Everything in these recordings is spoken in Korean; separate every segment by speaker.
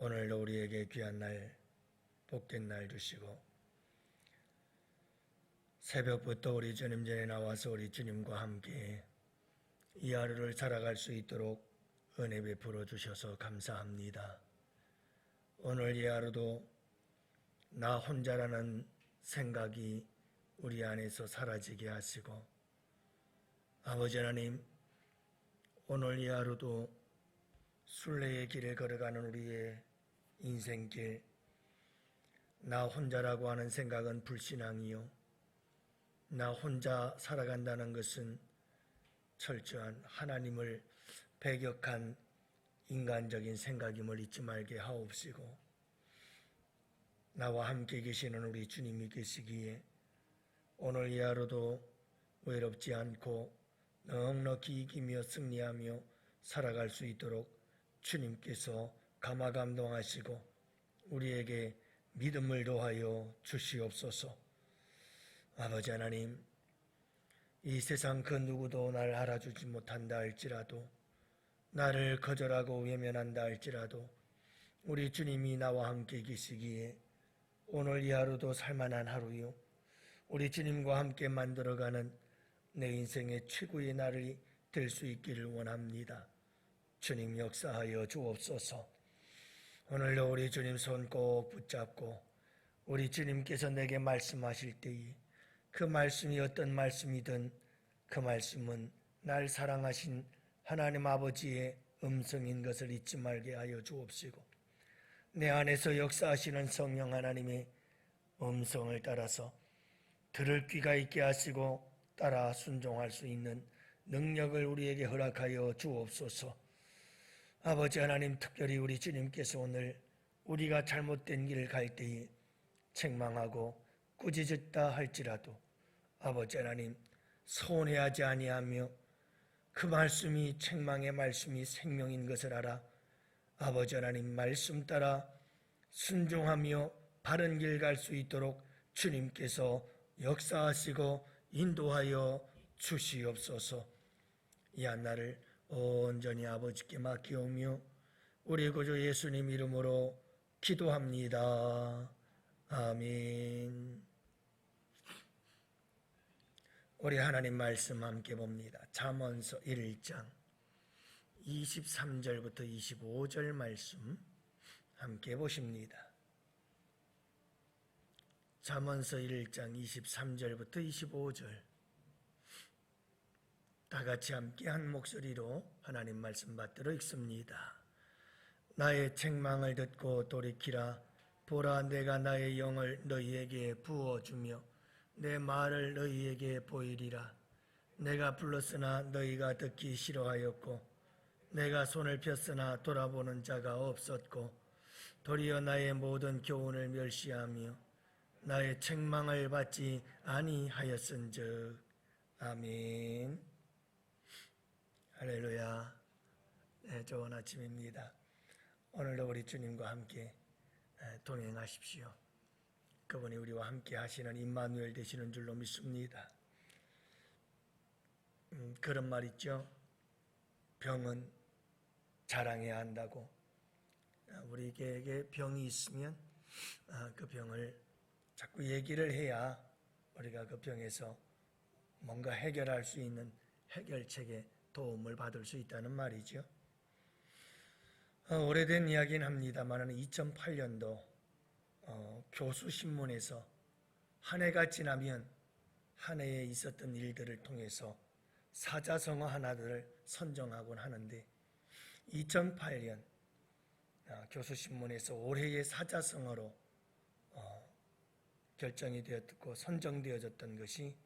Speaker 1: 오늘도 우리에게 귀한 날, 복된 날 주시고 새벽부터 우리 주님 전에 나와서 우리 주님과 함께 이 하루를 살아갈 수 있도록 은혜 베풀어 주셔서 감사합니다. 오늘 이 하루도 나 혼자라는 생각이 우리 안에서 사라지게 하시고, 아버지 하나님, 오늘 이 하루도 순례의 길을 걸어가는 우리의 인생길, 나 혼자라고 하는 생각은 불신앙이요, 나 혼자 살아간다는 것은 철저한 하나님을 배격한 인간적인 생각임을 잊지 말게 하옵시고, 나와 함께 계시는 우리 주님이 계시기에 오늘 이 하루도 외롭지 않고 넉넉히 이기며 승리하며 살아갈 수 있도록 주님께서 감화감동하시고 우리에게 믿음을 더하여 주시옵소서. 아버지 하나님, 이 세상 그 누구도 날 알아주지 못한다 할지라도, 나를 거절하고 외면한다 할지라도 우리 주님이 나와 함께 계시기에 오늘 이 하루도 살만한 하루요, 우리 주님과 함께 만들어가는 내 인생의 최고의 날이 될 수 있기를 원합니다. 주님 역사하여 주옵소서. 오늘도 우리 주님 손 꼭 붙잡고 우리 주님께서 내게 말씀하실 때에 그 말씀이 어떤 말씀이든 그 말씀은 날 사랑하신 하나님 아버지의 음성인 것을 잊지 말게 하여 주옵시고, 내 안에서 역사하시는 성령 하나님의 음성을 따라서 들을 귀가 있게 하시고 따라 순종할 수 있는 능력을 우리에게 허락하여 주옵소서. 아버지 하나님, 특별히 우리 주님께서 오늘 우리가 잘못된 길을 갈 때에 책망하고 꾸짖었다 할지라도 아버지 하나님, 서운해하지 아니하며 그 말씀이, 책망의 말씀이 생명인 것을 알아 아버지 하나님 말씀 따라 순종하며 바른 길 갈 수 있도록 주님께서 역사하시고 인도하여 주시옵소서. 이 한날을 온전히 아버지께 맡기오며 우리 구주 예수님 이름으로 기도합니다. 아멘. 우리 하나님 말씀 함께 봅니다. 잠언서 1장 23절부터 25절 말씀 함께 보십니다. 잠언서 1장 23절부터 25절 다 같이 함께 한 목소리로 하나님 말씀 받들어 읽습니다. 나의 책망을 듣고 돌이키라. 보라, 내가 나의 영을 너희에게 부어주며 내 말을 너희에게 보이리라. 내가 불렀으나 너희가 듣기 싫어하였고 내가 손을 폈으나 돌아보는 자가 없었고 도리어 나의 모든 교훈을 멸시하며 나의 책망을 받지 아니하였은즉. 아멘. 할렐루야. 네, 좋은 아침입니다. 오늘도 우리 주님과 함께 동행하십시오. 그분이 우리와 함께 하시는 임마누엘 되시는 줄로 믿습니다. 그런 말 있죠. 병은 자랑해야 한다고. 우리에게 병이 있으면 그 병을 자꾸 얘기를 해야 우리가 그 병에서 뭔가 해결할 수 있는 해결책에 도움을 받을 수 있다는 말이죠. 오래된 이야기는 합니다만 2008년도 교수신문에서 한 해가 지나면 한 해에 있었던 일들을 통해서 사자성어 하나들을 선정하곤 하는데, 2008년 교수신문에서 올해의 사자성어로 결정이 되었고 선정되어졌던 것이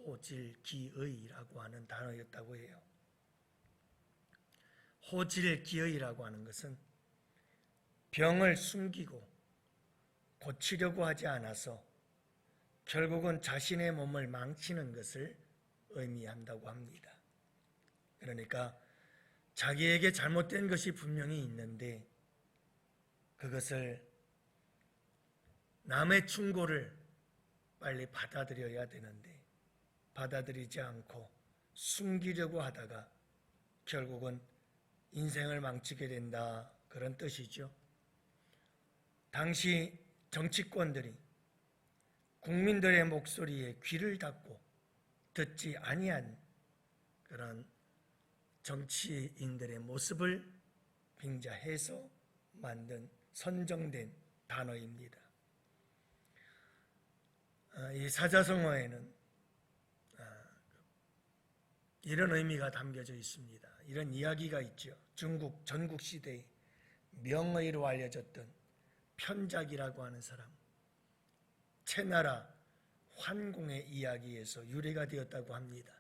Speaker 1: 호질기의라고 하는 단어였다고 해요. 호질기의라고 하는 것은 병을 숨기고 고치려고 하지 않아서 결국은 자신의 몸을 망치는 것을 의미한다고 합니다. 그러니까 자기에게 잘못된 것이 분명히 있는데 그것을, 남의 충고를 빨리 받아들여야 되는데 받아들이지 않고 숨기려고 하다가 결국은 인생을 망치게 된다, 그런 뜻이죠. 당시 정치권들이 국민들의 목소리에 귀를 닫고 듣지 아니한 그런 정치인들의 모습을 빙자해서 만든 선정된 단어입니다. 이 사자성어에는 이런 의미가 담겨져 있습니다. 이런 이야기가 있죠. 중국 전국 시대에 명의로 알려졌던 편작이라고 하는 사람, 채나라 환공의 이야기에서 유래가 되었다고 합니다.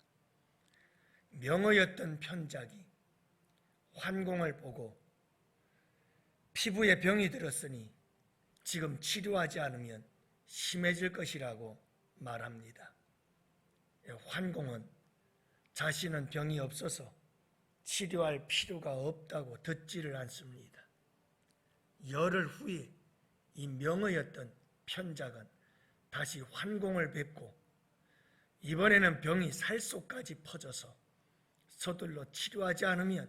Speaker 1: 명의였던 편작이 환공을 보고 피부에 병이 들었으니 지금 치료하지 않으면 심해질 것이라고 말합니다. 환공은 자신은 병이 없어서 치료할 필요가 없다고 듣지를 않습니다. 열흘 후에 이 명의였던 편작은 다시 환공을 뵙고 이번에는 병이 살속까지 퍼져서 서둘러 치료하지 않으면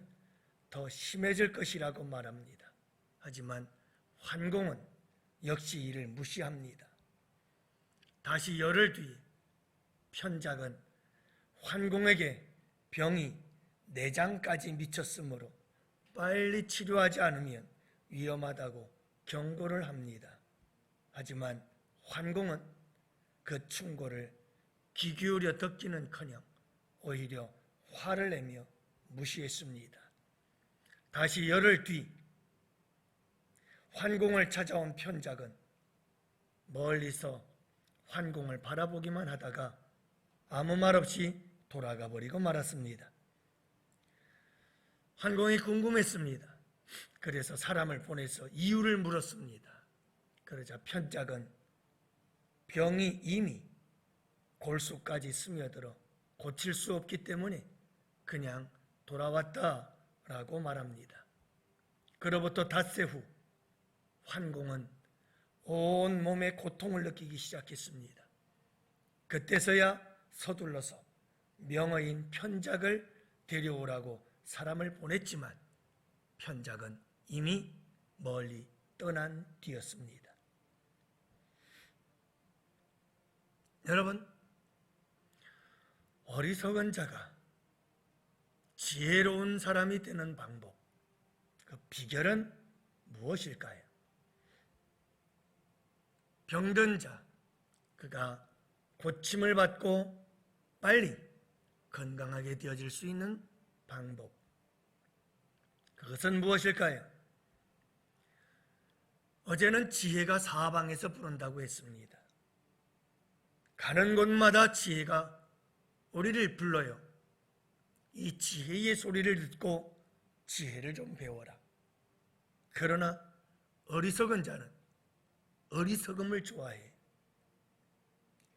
Speaker 1: 더 심해질 것이라고 말합니다. 하지만 환공은 역시 이를 무시합니다. 다시 열흘 뒤에 편작은 환공에게 병이 내장까지 미쳤으므로 빨리 치료하지 않으면 위험하다고 경고를 합니다. 하지만 환공은 그 충고를 귀 기울여 듣기는커녕 오히려 화를 내며 무시했습니다. 다시 열흘 뒤 환공을 찾아온 편작은 멀리서 환공을 바라보기만 하다가 아무 말 없이 돌아가 버리고 말았습니다. 환공이 궁금했습니다. 그래서 사람을 보내서 이유를 물었습니다. 그러자 편작은 병이 이미 골수까지 스며들어 고칠 수 없기 때문에 그냥 돌아왔다라고 말합니다. 그로부터 닷새 후 환공은 온 몸에 고통을 느끼기 시작했습니다. 그때서야 서둘러서 명의인 편작을 데려오라고 사람을 보냈지만 편작은 이미 멀리 떠난 뒤였습니다. 여러분, 어리석은 자가 지혜로운 사람이 되는 방법, 그 비결은 무엇일까요? 병든 자, 그가 고침을 받고 빨리 건강하게 되어질 수 있는 방법, 그것은 무엇일까요? 어제는 지혜가 사방에서 부른다고 했습니다. 가는 곳마다 지혜가 우리를 불러요. 이 지혜의 소리를 듣고 지혜를 좀 배워라. 그러나 어리석은 자는 어리석음을 좋아해.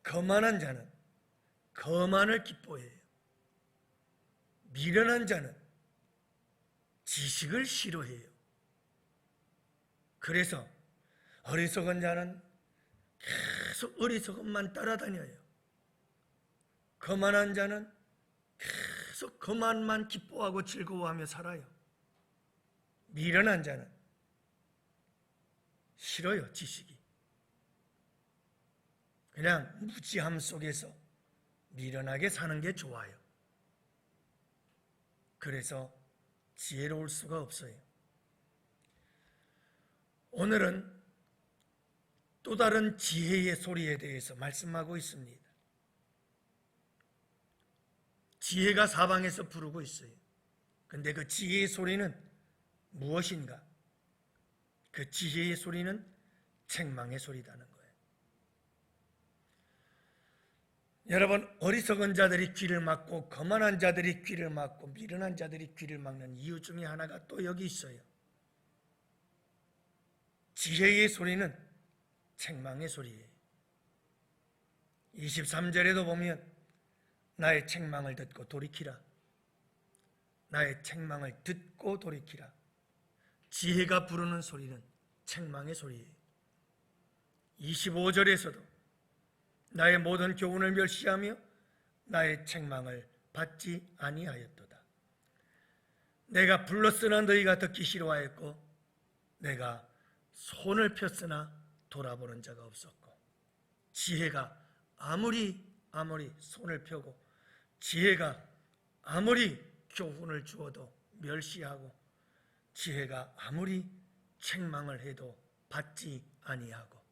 Speaker 1: 거만한 자는 거만을 기뻐해요. 미련한 자는 지식을 싫어해요. 그래서 어리석은 자는 계속 어리석음만 따라다녀요. 거만한 자는 계속 거만만 기뻐하고 즐거워하며 살아요. 미련한 자는 싫어요, 지식이. 그냥 무지함 속에서 미련하게 사는 게 좋아요. 그래서 지혜로울 수가 없어요. 오늘은 또 다른 지혜의 소리에 대해서 말씀하고 있습니다. 지혜가 사방에서 부르고 있어요. 근데 그 지혜의 소리는 무엇인가? 그 지혜의 소리는 책망의 소리라는 거예요. 여러분, 어리석은 자들이 귀를 막고 거만한 자들이 귀를 막고 미련한 자들이 귀를 막는 이유 중에 하나가 또 여기 있어요. 지혜의 소리는 책망의 소리예요. 23절에도 보면 나의 책망을 듣고 돌이키라. 나의 책망을 듣고 돌이키라. 지혜가 부르는 소리는 책망의 소리예요. 25절에서도 나의 모든 교훈을 멸시하며 나의 책망을 받지 아니하였도다. 내가 불렀으나 너희가 듣기 싫어하였고 내가 손을 폈으나 돌아보는 자가 없었고, 지혜가 아무리 손을 펴고 지혜가 아무리 교훈을 주어도 멸시하고 지혜가 아무리 책망을 해도 받지 아니하고,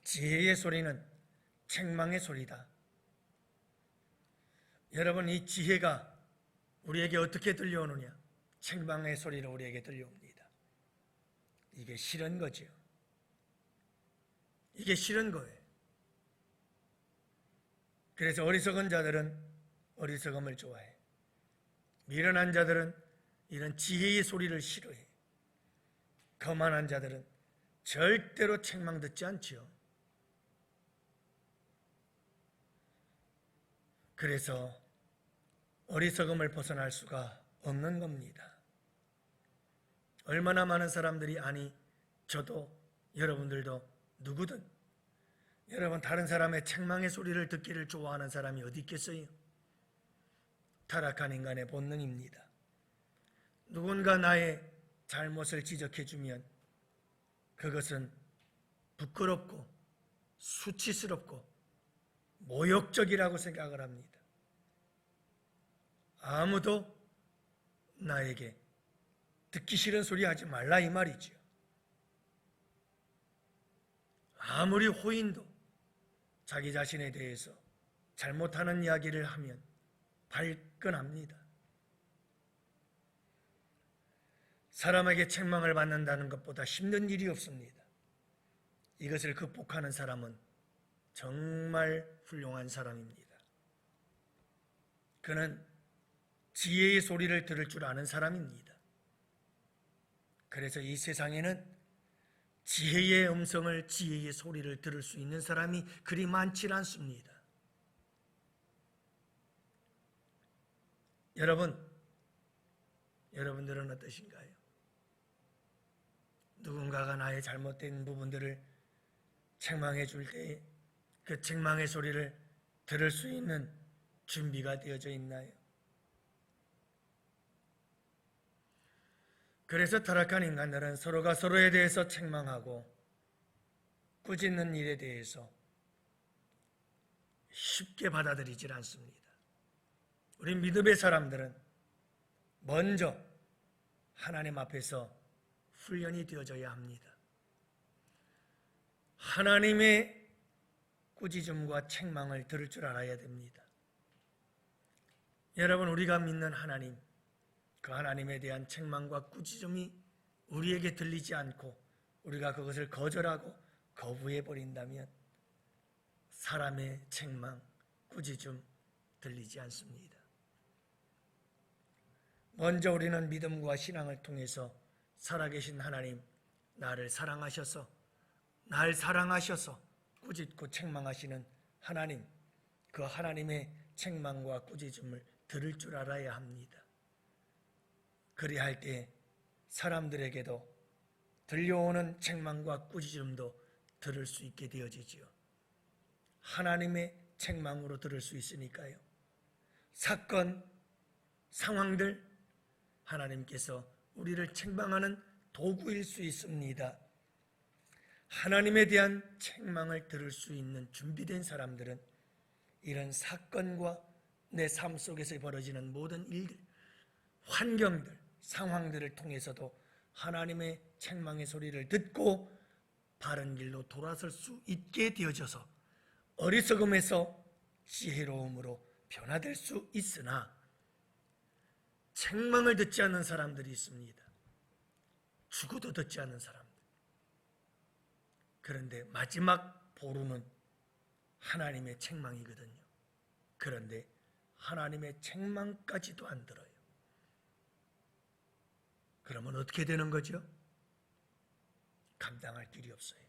Speaker 1: 지혜의 소리는 책망의 소리다. 여러분, 이 지혜가 우리에게 어떻게 들려오느냐? 책망의 소리로 우리에게 들려옵니다. 이게 싫은 거죠. 이게 싫은 거예요. 그래서 어리석은 자들은 어리석음을 좋아해. 미련한 자들은 이런 지혜의 소리를 싫어해. 거만한 자들은 절대로 책망 듣지 않지요. 그래서 어리석음을 벗어날 수가 없는 겁니다. 얼마나 많은 사람들이, 아니 저도 여러분들도 누구든 여러분 다른 사람의 책망의 소리를 듣기를 좋아하는 사람이 어디 있겠어요? 타락한 인간의 본능입니다. 누군가 나의 잘못을 지적해주면 그것은 부끄럽고 수치스럽고 모욕적이라고 생각을 합니다. 아무도 나에게 듣기 싫은 소리 하지 말라 이 말이죠. 아무리 호인도 자기 자신에 대해서 잘못하는 이야기를 하면 발끈합니다. 사람에게 책망을 받는다는 것보다 힘든 일이 없습니다. 이것을 극복하는 사람은 정말 훌륭한 사람입니다. 그는 지혜의 소리를 들을 줄 아는 사람입니다. 그래서 이 세상에는 지혜의 음성을, 지혜의 소리를 들을 수 있는 사람이 그리 많지 않습니다. 여러분들은 어떠신가요? 누군가가 나의 잘못된 부분들을 책망해 줄 때 그 책망의 소리를 들을 수 있는 준비가 되어져 있나요? 그래서 타락한 인간들은 서로가 서로에 대해서 책망하고 꾸짖는 일에 대해서 쉽게 받아들이질 않습니다. 우리 믿음의 사람들은 먼저 하나님 앞에서 훈련이 되어져야 합니다. 하나님의 꾸짖음과 책망을 들을 줄 알아야 됩니다. 여러분, 우리가 믿는 하나님, 그 하나님에 대한 책망과 꾸짖음이 우리에게 들리지 않고 우리가 그것을 거절하고 거부해 버린다면 사람의 책망, 꾸짖음 들리지 않습니다. 먼저 우리는 믿음과 신앙을 통해서 살아계신 하나님, 나를 사랑하셔서 날 사랑하셔서 꾸짖고 책망하시는 하나님, 그 하나님의 책망과 꾸짖음을 들을 줄 알아야 합니다. 그리할 때 사람들에게도 들려오는 책망과 꾸짖음도 들을 수 있게 되어지지요. 하나님의 책망으로 들을 수 있으니까요. 사건, 상황들, 하나님께서 우리를 책망하는 도구일 수 있습니다. 하나님에 대한 책망을 들을 수 있는 준비된 사람들은 이런 사건과 내 삶 속에서 벌어지는 모든 일들, 환경들, 상황들을 통해서도 하나님의 책망의 소리를 듣고 바른 길로 돌아설 수 있게 되어져서 어리석음에서 지혜로움으로 변화될 수 있으나, 책망을 듣지 않는 사람들이 있습니다. 죽어도 듣지 않는 사람들. 그런데 마지막 보루는 하나님의 책망이거든요. 그런데 하나님의 책망까지도 안 들어요. 그러면 어떻게 되는 거죠? 감당할 길이 없어요.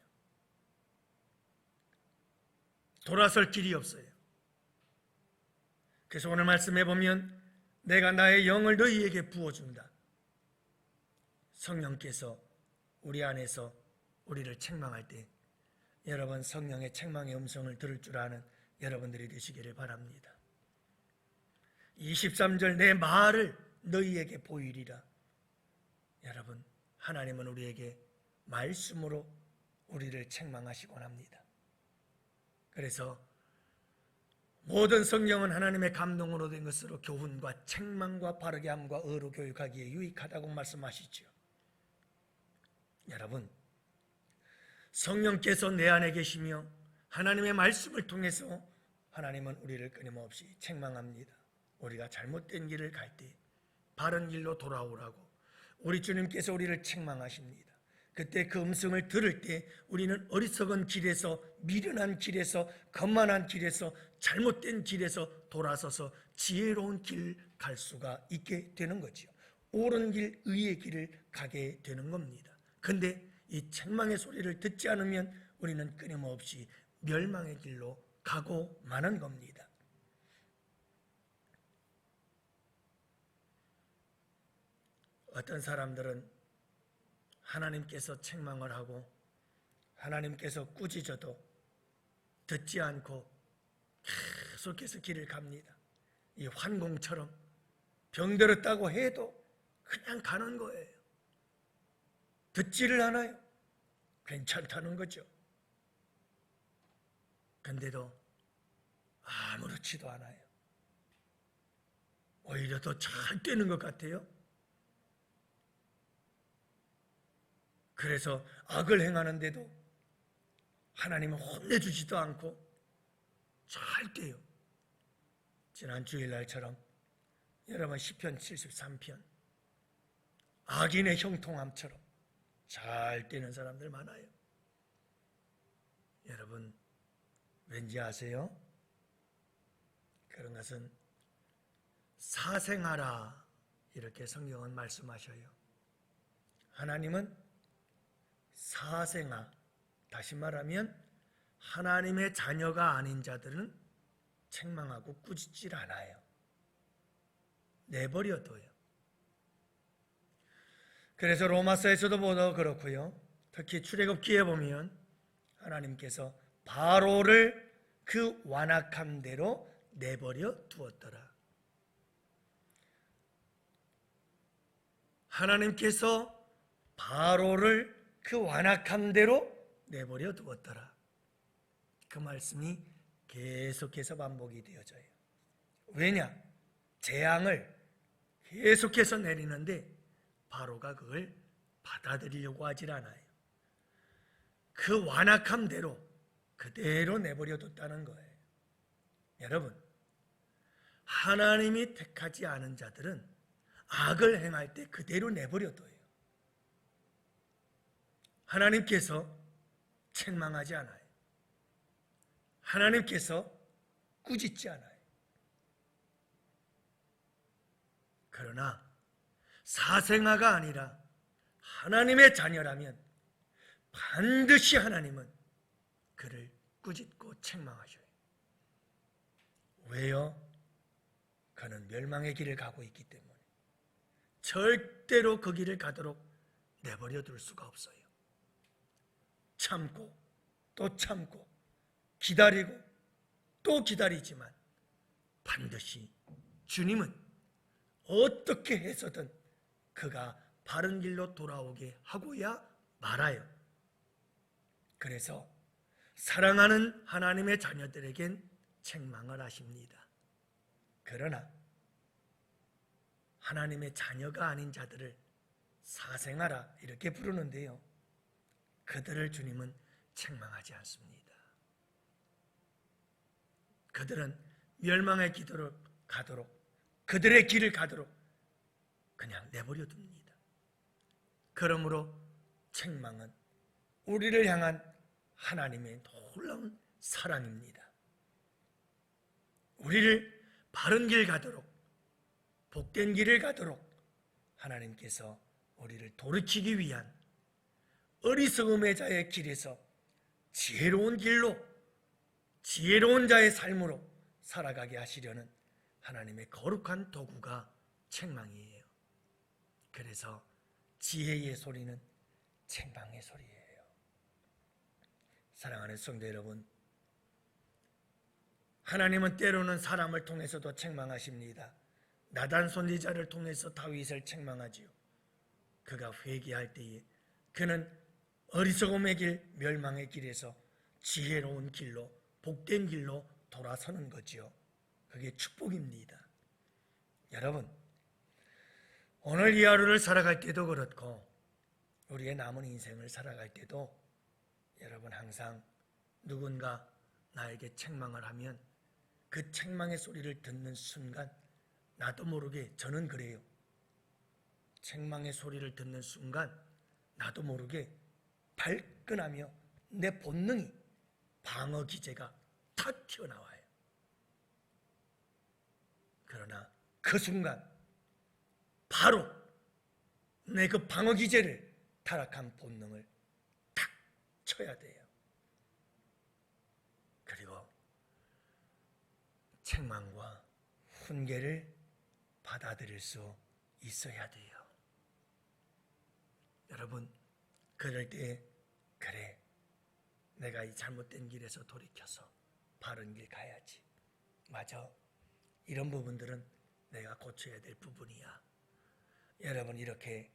Speaker 1: 돌아설 길이 없어요. 그래서 오늘 말씀해 보면 내가 나의 영을 너희에게 부어준다. 성령께서 우리 안에서 우리를 책망할 때 여러분 성령의 책망의 음성을 들을 줄 아는 여러분들이 되시기를 바랍니다. 23절 내 말을 너희에게 보이리라. 여러분, 하나님은 우리에게 말씀으로 우리를 책망하시곤 합니다. 그래서 모든 성경은 하나님의 감동으로 된 것으로 교훈과 책망과 바르게 함과 의로 교육하기에 유익하다고 말씀하시지요. 여러분, 성령께서 내 안에 계시며 하나님의 말씀을 통해서 하나님은 우리를 끊임없이 책망합니다. 우리가 잘못된 길을 갈 때 바른 길로 돌아오라고 우리 주님께서 우리를 책망하십니다. 그때 그 음성을 들을 때 우리는 어리석은 길에서, 미련한 길에서, 거만한 길에서, 잘못된 길에서 돌아서서 지혜로운 길 갈 수가 있게 되는 거지요. 옳은 길, 의의 길을 가게 되는 겁니다. 근데 이 책망의 소리를 듣지 않으면 우리는 끊임없이 멸망의 길로 가고 마는 겁니다. 어떤 사람들은 하나님께서 책망을 하고 하나님께서 꾸짖어도 듣지 않고 계속해서 길을 갑니다. 이 환공처럼 병들었다고 해도 그냥 가는 거예요. 듣지를 않아요. 괜찮다는 거죠. 근데도 아무렇지도 않아요. 오히려 더 잘 되는 것 같아요. 그래서 악을 행하는데도 하나님은 혼내주지도 않고 잘 돼요. 지난 주일날처럼 여러분 시편 73편 악인의 형통함처럼 잘 되는 사람들 많아요. 여러분 왠지 아세요? 그런 것은 사생하라 이렇게 성경은 말씀하셔요. 하나님은 사생아, 다시 말하면 하나님의 자녀가 아닌 자들은 책망하고 꾸짖질 않아요. 내버려둬요. 그래서 로마서에서도 보다 그렇고요. 특히 출애굽기에 보면 하나님께서 바로를 그 완악함대로 내버려 두었더라. 하나님께서 바로를 그 완악함대로 내버려 두었더라. 그 말씀이 계속해서 반복이 되어져요. 왜냐? 재앙을 계속해서 내리는데 바로가 그걸 받아들이려고 하질 않아요. 그 완악함대로 그대로 내버려 뒀다는 거예요. 여러분, 하나님이 택하지 않은 자들은 악을 행할 때 그대로 내버려 둬요. 하나님께서 책망하지 않아요. 하나님께서 꾸짖지 않아요. 그러나 사생아가 아니라 하나님의 자녀라면 반드시 하나님은 그를 꾸짖고 책망하셔요. 왜요? 그는 멸망의 길을 가고 있기 때문에 절대로 그 길을 가도록 내버려 둘 수가 없어요. 참고 또 참고 기다리고 또 기다리지만 반드시 주님은 어떻게 해서든 그가 바른 길로 돌아오게 하고야 말아요. 그래서 사랑하는 하나님의 자녀들에겐 책망을 하십니다. 그러나 하나님의 자녀가 아닌 자들을 사생아라 이렇게 부르는데요. 그들을 주님은 책망하지 않습니다. 그들은 멸망의 길을 가도록 그들의 길을 가도록 그냥 내버려 둡니다. 그러므로 책망은 우리를 향한 하나님의 놀라운 사랑입니다. 우리를 바른 길 가도록 복된 길을 가도록 하나님께서 우리를 돌이키기 위한 어리석음의 자의 길에서 지혜로운 길로 지혜로운 자의 삶으로 살아가게 하시려는 하나님의 거룩한 도구가 책망이에요. 그래서 지혜의 소리는 책망의 소리예요. 사랑하는 성도 여러분, 하나님은 때로는 사람을 통해서도 책망하십니다. 나단 선지자를 통해서 다윗을 책망하지요. 그가 회개할 때에 그는 어리석음의 길, 멸망의 길에서 지혜로운 길로, 복된 길로 돌아서는 거지요. 그게 축복입니다. 여러분, 오늘 이 하루를 살아갈 때도 그렇고 우리의 남은 인생을 살아갈 때도 여러분 항상 누군가 나에게 책망을 하면 그 책망의 소리를 듣는 순간 나도 모르게, 저는 그래요. 책망의 소리를 듣는 순간 나도 모르게 발끈하며 내 본능이, 방어 기제가 탁 튀어나와요. 그러나 그 순간 바로 내 그 방어 기제를, 타락한 본능을 탁 쳐야 돼요. 그리고 책망과 훈계를 받아들일 수 있어야 돼요. 여러분, 그럴 때 그래, 내가 이 잘못된 길에서 돌이켜서 바른 길 가야지. 맞아, 이런 부분들은 내가 고쳐야 될 부분이야. 여러분, 이렇게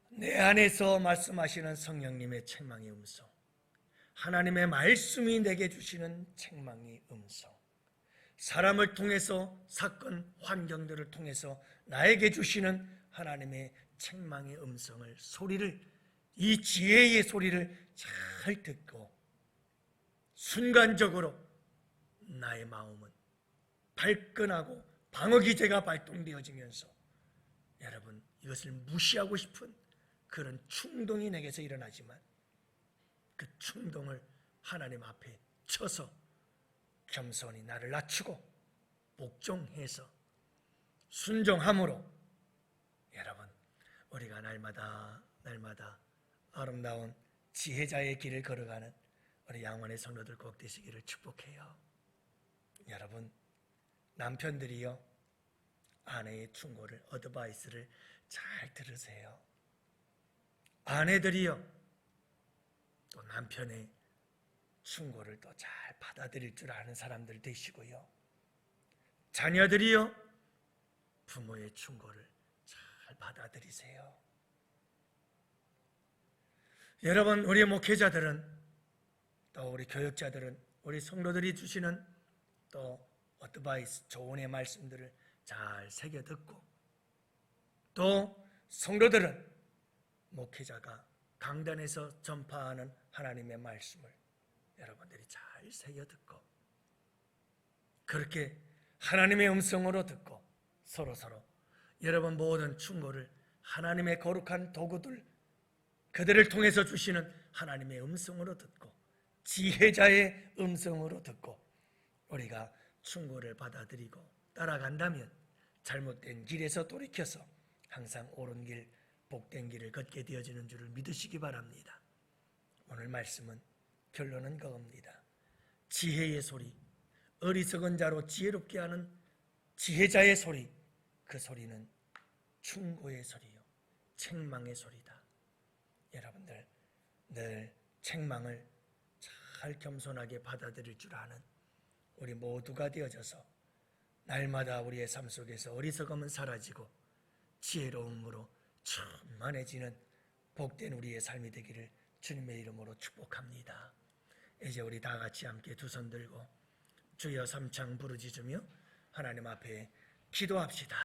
Speaker 1: 내 안에서 말씀하시는 성령님의 책망의 음성, 하나님의 말씀이 내게 주시는 책망의 음성, 사람을 통해서, 사건, 환경들을 통해서 나에게 주시는 하나님의 책망의 음성을, 소리를, 이 지혜의 소리를 잘 듣고 순간적으로 나의 마음은 발끈하고 방어기제가 발동되어지면서 여러분, 이것을 무시하고 싶은 그런 충동이 내게서 일어나지만 그 충동을 하나님 앞에 쳐서 겸손히 나를 낮추고 복종해서 순종함으로 여러분, 우리가 날마다 아름다운 지혜자의 길을 걸어가는 우리 양원의 성도들 꼭 되시기를 축복해요. 여러분, 남편들이요, 아내의 충고를, 어드바이스를 잘 들으세요. 아내들이요, 또 남편의 충고를 또 잘 받아들일 줄 아는 사람들 되시고요. 자녀들이요, 부모의 충고를 잘 받아들이세요. 여러분, 우리 목회자들은, 또 우리 교육자들은, 우리 성도들이 주시는 또 어드바이스, 조언의 말씀들을 잘 새겨 듣고, 또 성도들은 목회자가 강단에서 전파하는 하나님의 말씀을 여러분들이 잘 새겨 듣고, 그렇게 하나님의 음성으로 듣고 서로 여러분 모든 충고를 하나님의 거룩한 도구들, 그들을 통해서 주시는 하나님의 음성으로 듣고, 지혜자의 음성으로 듣고 우리가 충고를 받아들이고 따라간다면 잘못된 길에서 돌이켜서 항상 옳은 길, 복된 길을 걷게 되어지는 줄을 믿으시기 바랍니다. 오늘 말씀은, 결론은 그겁니다. 지혜의 소리, 어리석은 자로 지혜롭게 하는 지혜자의 소리, 그 소리는 충고의 소리요, 책망의 소리다. 여러분들 늘 책망을 잘 겸손하게 받아들일 줄 아는 우리 모두가 되어져서 날마다 우리의 삶 속에서 어리석음은 사라지고 지혜로움으로 충만해지는 복된 우리의 삶이 되기를 주님의 이름으로 축복합니다. 이제 우리 다 같이 함께 두 손 들고 주여 삼창 부르짖으며 하나님 앞에 기도합시다.